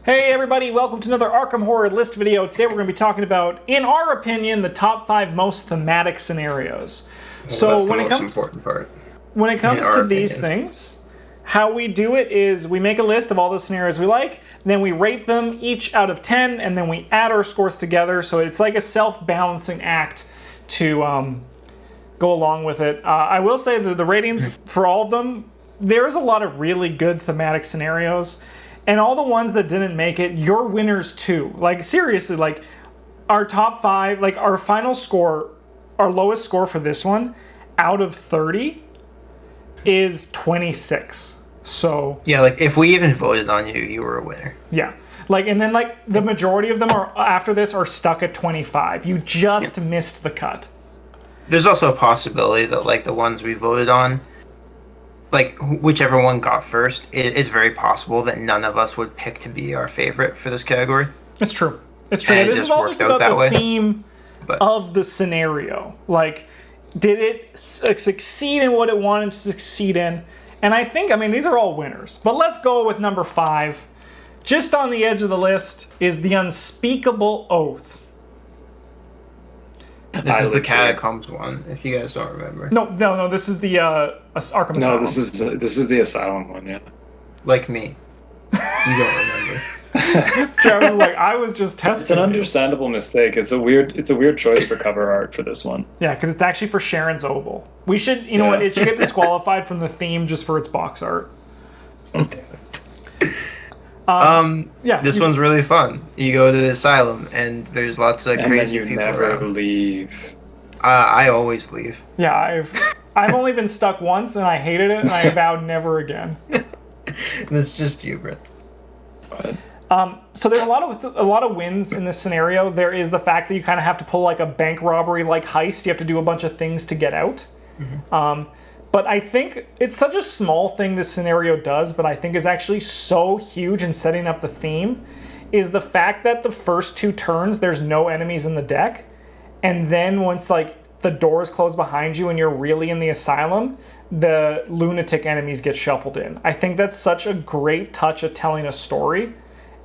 Hey everybody, welcome to another Arkham Horror List video. Today we're going to be talking about, in our opinion, the top 5 most thematic scenarios. Well, that's the most important part. When it comes to these things, how we do it is we make a list of all the scenarios we like, then we rate them each out of 10, and then we add our scores together, so it's like a self-balancing act to go along with it. I will say that the ratings for all of them, there's a lot of really good thematic scenarios. And all the ones that didn't make it, you're winners too. Like, seriously, like, our top 5, like, our final score, our lowest score for this one, out of 30, is 26. So... yeah, like, if we even voted on you, you were a winner. Yeah. Like, and then, like, the majority of them are, after this, are stuck at 25. You just missed the cut. There's also a possibility that, like, the ones we voted on, like, whichever one got first, it is very possible that none of us would pick to be our favorite for this category. It's true. It's true. This is all just about the theme of the scenario. Like, did it succeed in what it wanted to succeed in? And I think, I mean, these are all winners. But let's go with number 5. Just on the edge of the list is the Unspeakable Oath. This is the Catacombs one, if you guys don't remember. No. This is the Arkham Asylum. No, this is the Asylum one, yeah. Like me. You don't remember. Travis is like, I was just testing. It's an understandable mistake. It's a weird choice for cover art for this one. Yeah, because it's actually for Sharon's Oval. We should, you know what? It should get disqualified from the theme just for its box art. Yeah. This one's really fun. You go to the asylum, and there's lots of crazy people around. And you never leave. I always leave. Yeah, I've only been stuck once, and I hated it, and I vowed never again. That's just you, Brett. So there's a lot of wins in this scenario. There is the fact that you kind of have to pull like a bank robbery like heist. You have to do a bunch of things to get out. Mm-hmm. But I think it's such a small thing this scenario does, but I think is actually so huge in setting up the theme, is the fact that the first 2 turns, there's no enemies in the deck. And then once like the doors close behind you and you're really in the asylum, the lunatic enemies get shuffled in. I think that's such a great touch of telling a story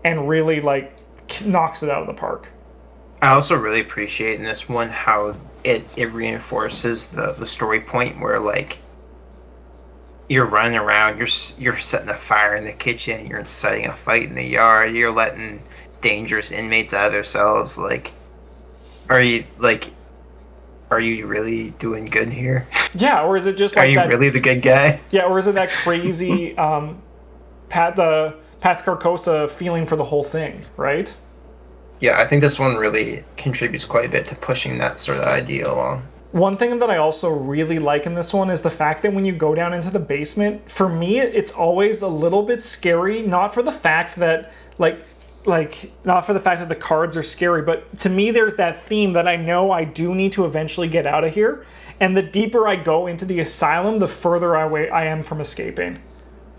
and really like knocks it out of the park. I also really appreciate in this one how it reinforces the story point where like you're running around, you're setting a fire in the kitchen, you're inciting a fight in the yard, you're letting dangerous inmates out of their cells. Like, are you really doing good here? Yeah, or is it just like are you really the good guy? Yeah, or is it that crazy Pat Carcosa feeling for the whole thing, right? Yeah, I think this one really contributes quite a bit to pushing that sort of idea along. One thing that I also really like in this one is the fact that when you go down into the basement, for me, it's always a little bit scary, not for the fact that, not for the fact that the cards are scary, but to me, there's that theme that I know I do need to eventually get out of here, and the deeper I go into the asylum, the further away I am from escaping.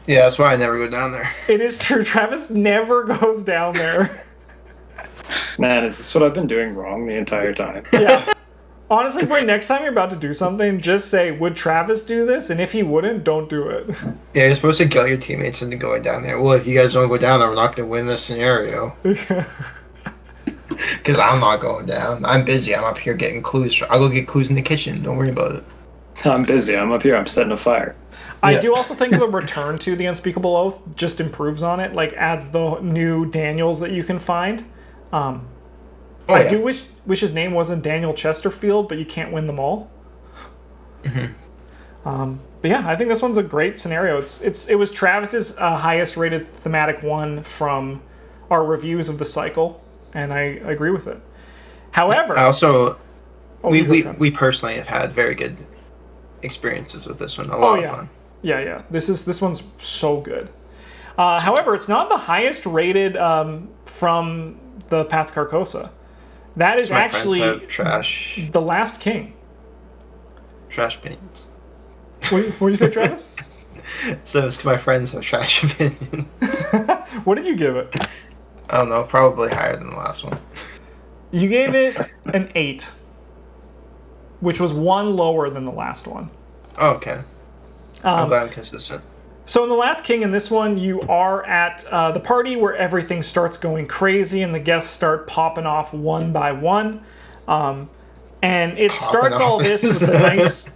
Yeah, that's why I never go down there. It is true. Travis never goes down there. Man, is this what I've been doing wrong the entire time? Yeah. Honestly, Bray, next time you're about to do something, just say, would Travis do this? And if he wouldn't, don't do it. Yeah, you're supposed to guilt your teammates into going down there. Well, if you guys don't go down there, we're not going to win this scenario. Because I'm not going down. I'm busy. I'm up here getting clues. I'll go get clues in the kitchen. Don't worry about it. I'm busy. I'm up here. I'm setting a fire. I do also think the return to the Unspeakable Oath just improves on it, like adds the new Daniels that you can find. I do wish his name wasn't Daniel Chesterfield, but you can't win them all. Mm-hmm. But yeah, I think this one's a great scenario. It was Travis's highest rated thematic one from our reviews of the cycle, and I agree with it. However, I also we personally have had very good experiences with this one. A lot of fun. Yeah. This one's so good. However, it's not the highest rated from the Path Carcosa. That is actually The Last King. Trash opinions. What did you say, Travis? So it's 'cause my friends have trash opinions. What did you give it? I don't know, probably higher than the last one. You gave it an 8, which was 1 lower than the last one. Oh, okay. I'm glad I'm consistent. So in The Last King, in this one, you are at the party where everything starts going crazy and the guests start popping off one by one. And it starts all this with the nice...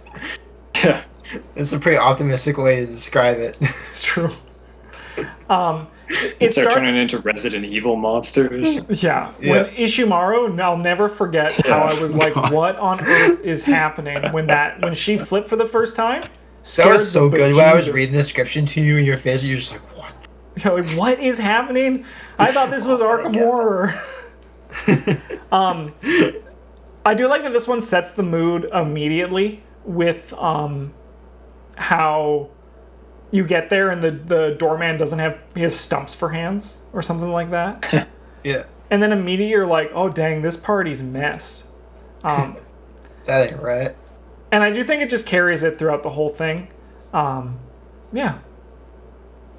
Yeah. It's a pretty optimistic way to describe it. It's true. It starts turning into Resident Evil monsters. Yeah. When Ishimaru, I'll never forget how I was like, what on earth is happening when she flipped for the first time? That was so good. When I was reading the description to you in your face, you're just like, what? Yeah, like, what is happening? I thought this was Arkham Horror. I do like that this one sets the mood immediately with how you get there and the doorman doesn't have, he has stumps for hands or something like that. Yeah. And then immediately you're like, oh dang, this party's messed. That ain't right. And I do think it just carries it throughout the whole thing. Yeah.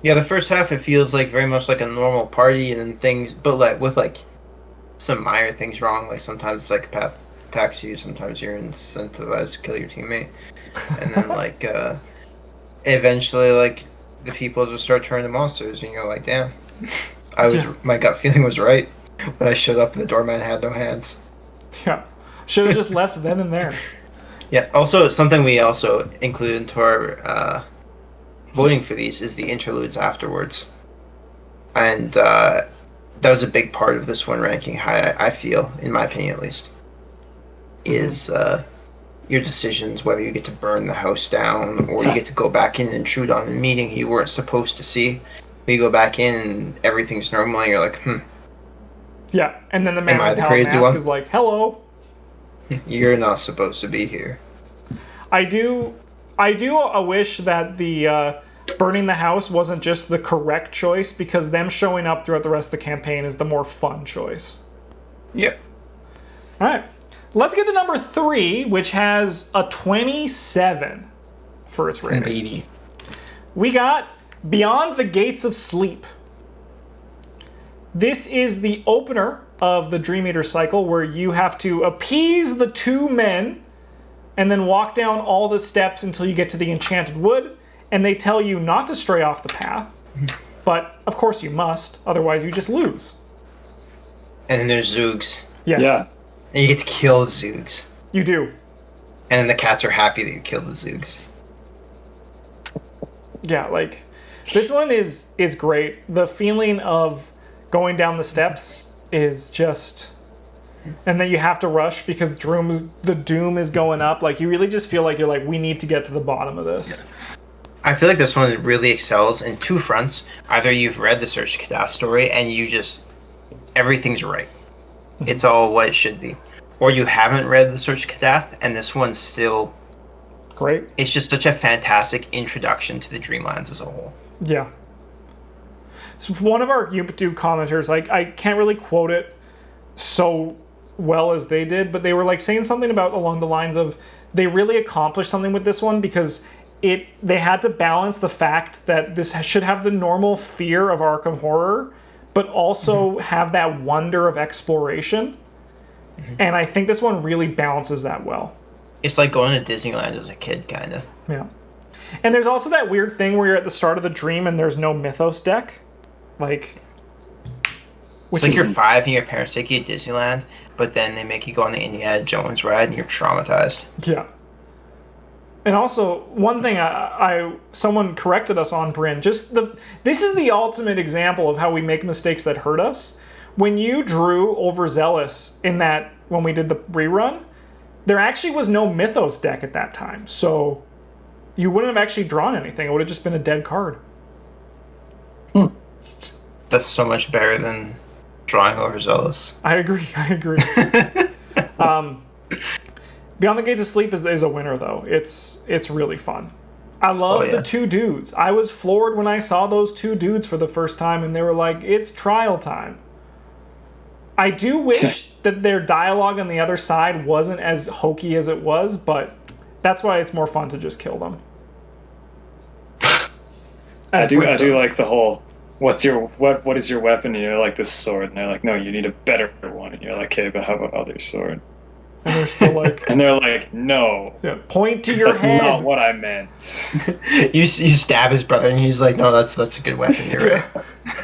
Yeah, the first half it feels like very much like a normal party, and then things, but like with like some minor things wrong. Like sometimes a psychopath attacks you, sometimes you're incentivized to kill your teammate, and then like eventually like the people just start turning to monsters, and you're like, damn, my gut feeling was right when I showed up and the doorman had no hands. Yeah, should have just left then and there. Yeah. Also, something we also included into our voting for these is the interludes afterwards, and that was a big part of this one ranking high. I feel, in my opinion at least, is your decisions, whether you get to burn the house down or you get to go back in and intrude on a meeting you weren't supposed to see. You go back in and everything's normal, and you're like, Yeah, and then the man with the mask is like, hello. You're not supposed to be here. I do wish that the burning the house wasn't just the correct choice, because them showing up throughout the rest of the campaign is the more fun choice. Yep. All right. Let's get to number 3, which has a 27 for its rating. Baby. We got Beyond the Gates of Sleep. This is the opener of the Dream Eater cycle, where you have to appease the 2 men and then walk down all the steps until you get to the Enchanted Wood, and they tell you not to stray off the path, but of course you must, otherwise you just lose. And then there's Zoogs. Yes. Yeah. And you get to kill the Zoogs. You do. And then the cats are happy that you killed the Zoogs. Yeah, like, this one is great. The feeling of going down the steps is just... And then you have to rush because the doom is going up. Like, you really just feel like you're like, we need to get to the bottom of this. Yeah. I feel like this one really excels in 2 fronts. Either you've read the Search Kadath story and you just... everything's right. It's all what it should be. Or you haven't read the Search Kadath, and this one's still... Great. It's just such a fantastic introduction to the Dreamlands as a whole. Yeah. So one of our YouTube commenters, I can't really quote it so well as they did, but they were like saying something about along the lines of they really accomplished something with this one because they had to balance the fact that this should have the normal fear of Arkham Horror, but also have that wonder of exploration. And I think this one really balances that well. It's like going to Disneyland as a kid, kind of. Yeah. And there's also that weird thing where you're at the start of the dream and there's no Mythos deck. Like... It's like you're 5 and your parents take you to Disneyland, but then they make you go on the Indiana Jones ride and you're traumatized. Yeah. And also, one thing someone corrected us on, Bryn, this is the ultimate example of how we make mistakes that hurt us. When you drew overzealous in that, when we did the rerun, there actually was no Mythos deck at that time. So you wouldn't have actually drawn anything. It would have just been a dead card. That's so much better than drawing overzealous. I agree. Beyond the Gates of Sleep is a winner, though. It's really fun. I love the 2 dudes. I was floored when I saw those 2 dudes for the first time, and they were like, it's trial time. I do wish that their dialogue on the other side wasn't as hokey as it was, but that's why it's more fun to just kill them. I do like the whole, what is your weapon? And you're like, this sword. And they're like, no, you need a better one. And you're like, okay, but how about other sword? And they're still like, And they're like, no, yeah, point to your that's head. not what I meant. You stab his brother, and he's like, "No, that's a good weapon. You're right.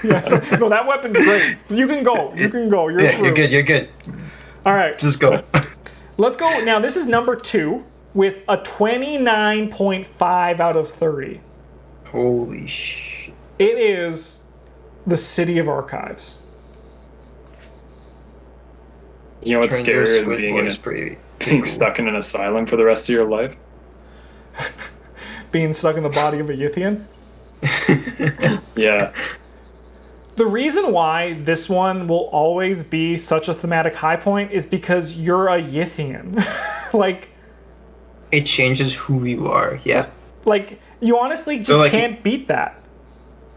Yeah, it's like, no, that weapon's great. You can go. You can go. You're Yeah, through. you're good. All right, Just go." let's go. Now, this is number 2 with a 29.5 out of 30. Holy shit! It is the City of Archives. You know what's scarier than being stuck in an asylum for the rest of your life? Being stuck in the body of a Yithian. Yeah. The reason why this one will always be such a thematic high point is because you're a Yithian. Like, it changes who you are. Yeah. Like, you honestly just can't beat that.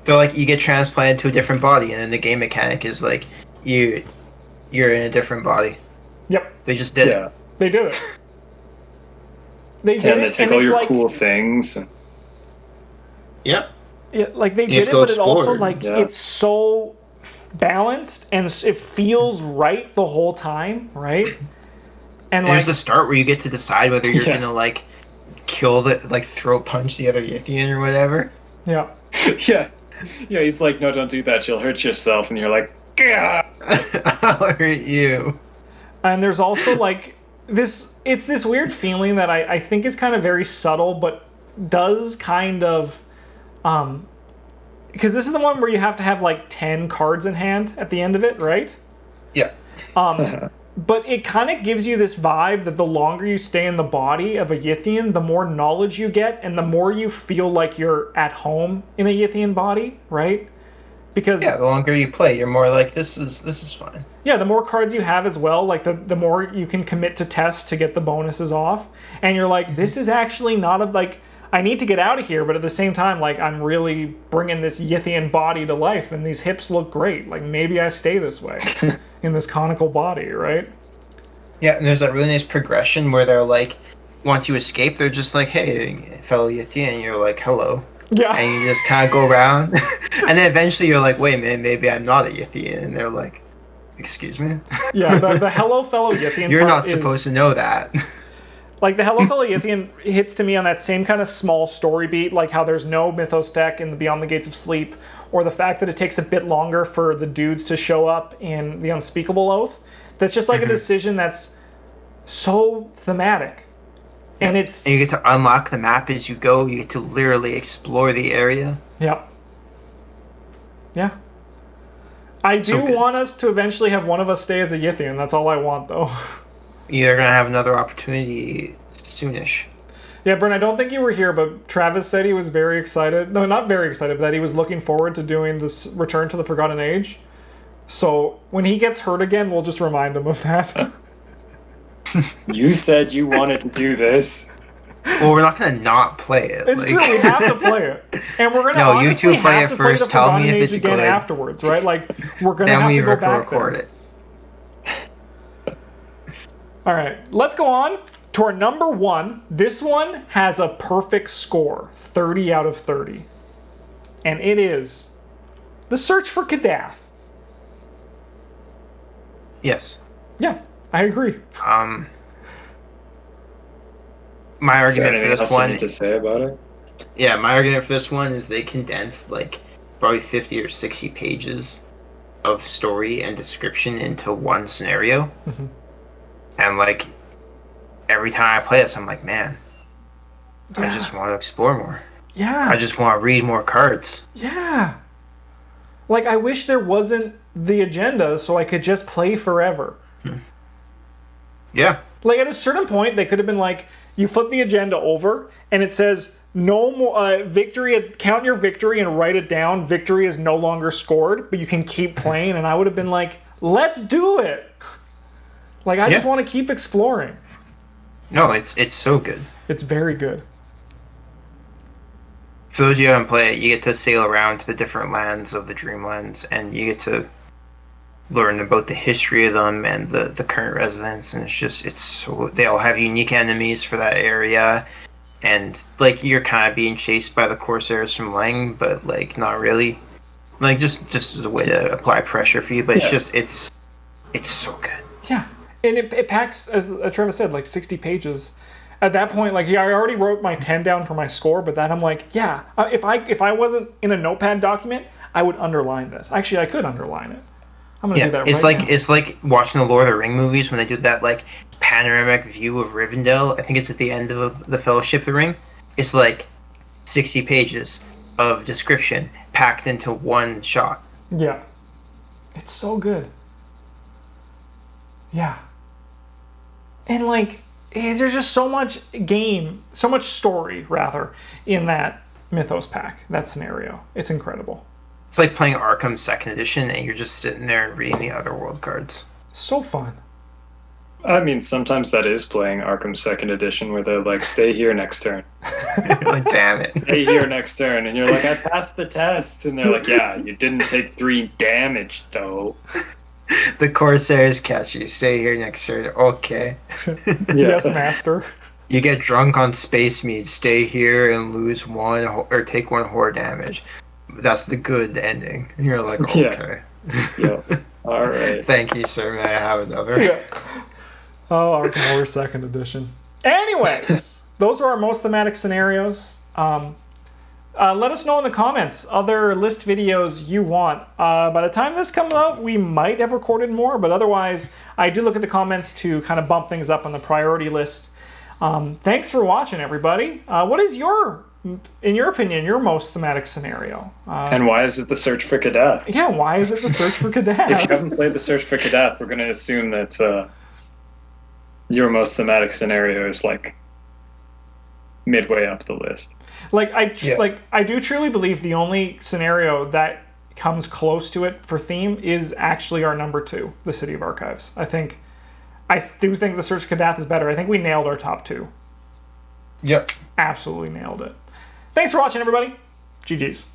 They're like, you get transplanted to a different body, and then the game mechanic is like, you're in a different body. Yep. They just did it. They did it. They did And it, they take and all it's your like, cool things. Yep. yeah, like they You did have it, to go but it also explore. like Yeah. it's so balanced and it feels right the whole time, right? And There's like the start where you get to decide whether you're Yeah. gonna like kill throat punch the other Yithian or whatever. yeah, Yeah. Yeah, he's like, no, don't do that. You'll hurt yourself. And you're like, gah! I'll hurt you. and there's also like this. It's this weird feeling that I think is kind of very subtle, but does kind of because this is the one where you have to have like 10 cards in hand at the end of it, right? Yeah. But it kind of gives you this vibe that the longer you stay in the body of a Yithian, the more knowledge you get, and the more you feel like you're at home in a Yithian body, right? Because Yeah, the longer you play, you're more like, this is fine. yeah, the more cards you have as well, like the more you can commit to tests to get the bonuses off, and you're like, this is actually not a like. I need to get out of here, but at the same time, like, I'm really bringing this Yithian body to life, and these hips look great. Like, maybe I stay this way in this conical body, right? Yeah, and there's that really nice progression where they're like, once you escape, they're just like, hey, fellow Yithian, and you're like, hello. Yeah. And you just kind of go around. And then eventually you're like, wait, man, maybe I'm not a Yithian. And they're like, excuse me? Yeah, the hello fellow Yithian You're part not supposed to know that. Like, the Hello Fellow Yithian hits to me on that same kind of small story beat, like how there's no Mythos deck in the Beyond the Gates of Sleep, or the fact that it takes a bit longer for the dudes to show up in the Unspeakable Oath. That's just like a decision that's so thematic. And it's... And you get to unlock the map as you go. You get to literally explore the area. Yeah. Yeah. I do want us to eventually have one of us stay as a Yithian. That's all I want, though. You're going to have another opportunity soonish. Yeah, Brent, I don't think you were here, but Travis said he was very excited. No, not very excited, but that he was looking forward to doing this Return to the Forgotten Age. So when he gets hurt again, we'll just remind him of that. You said you wanted to do this. Well, we're not going to not play it. It's true, we have to play it. And we're going to No, you honestly two play have it to play first, the tell me Forgotten if Age it's again good. afterwards, right? Like, we're going to Then have we to go back record there. it. All right, let's go on to our number 1. This one has a perfect score, 30 out of 30. And it is The Search for Kadath. Yes. Yeah, I agree. My Is there argument for anything this else you one... need to say about it? Yeah, my argument for this one is they condensed like probably 50 or 60 pages of story and description into one scenario. Mm-hmm. And like every time I play this, I'm like, man, I just want to explore more. Yeah. I just want to read more cards. Yeah. Like, I wish there wasn't the agenda so I could just play forever. Yeah. Like, at a certain point, they could have been like, you flip the agenda over, and it says, no more victory, count your victory and write it down. Victory is no longer scored, but you can keep playing. And I would have been like, let's do it. Like, I just want to keep exploring. No, it's so good. It's very good. For those of you who haven't played it, you get to sail around to the different lands of the Dreamlands, and you get to learn about the history of them and the current residents, and it's so... They all have unique enemies for that area, and, like, you're kind of being chased by the Corsairs from Leng, but, like, not really. Like, just as a way to apply pressure for you, but it's just... It's so good. Yeah. And it packs, as Travis said, like 60 pages. At that point, like, yeah, I already wrote my 10 down for my score, but then I'm like, yeah, if I wasn't in a notepad document, I would underline this. Actually, I could underline it. I'm gonna do that right now. It's like watching the Lord of the Ring movies when they do that like panoramic view of Rivendell. I think it's at the end of the Fellowship of the Ring. It's like 60 pages of description packed into one shot. Yeah. It's so good. Yeah. And like, there's just so much story, rather, in that Mythos pack, that scenario. It's incredible. It's like playing Arkham 2nd Edition and you're just sitting there reading the Otherworld cards. So fun. I mean, sometimes that is playing Arkham 2nd Edition where they're like, stay here next turn. You're like, damn it. Stay here next turn. And you're like, I passed the test. And they're like, yeah, you didn't take 3 damage, though. The Corsairs catch you. Stay here next turn. Okay. Yes, master. You get drunk on Space Mead. Stay here and lose 1 or take 1 horror damage. That's the good ending. And you're like, okay. Yeah. All right. Thank you, sir. May I have another? Yeah. Oh, Arkham Horror 2nd Edition. Anyways, those are our most thematic scenarios. Let us know in the comments other list videos you want. By the time this comes out, we might have recorded more, but otherwise, I do look at the comments to kind of bump things up on the priority list. Thanks for watching, everybody. What is in your opinion, your most thematic scenario? And why is it the Search for Kadath? Yeah, why is it the Search for Kadath? If you haven't played the Search for Kadath, we're going to assume that your most thematic scenario is like midway up the list. Like I do truly believe the only scenario that comes close to it for theme is actually our number 2, the City of Archives. I do think the Search for Kadath is better. I think we nailed our top 2. Yep. Absolutely nailed it. Thanks for watching, everybody. GG's.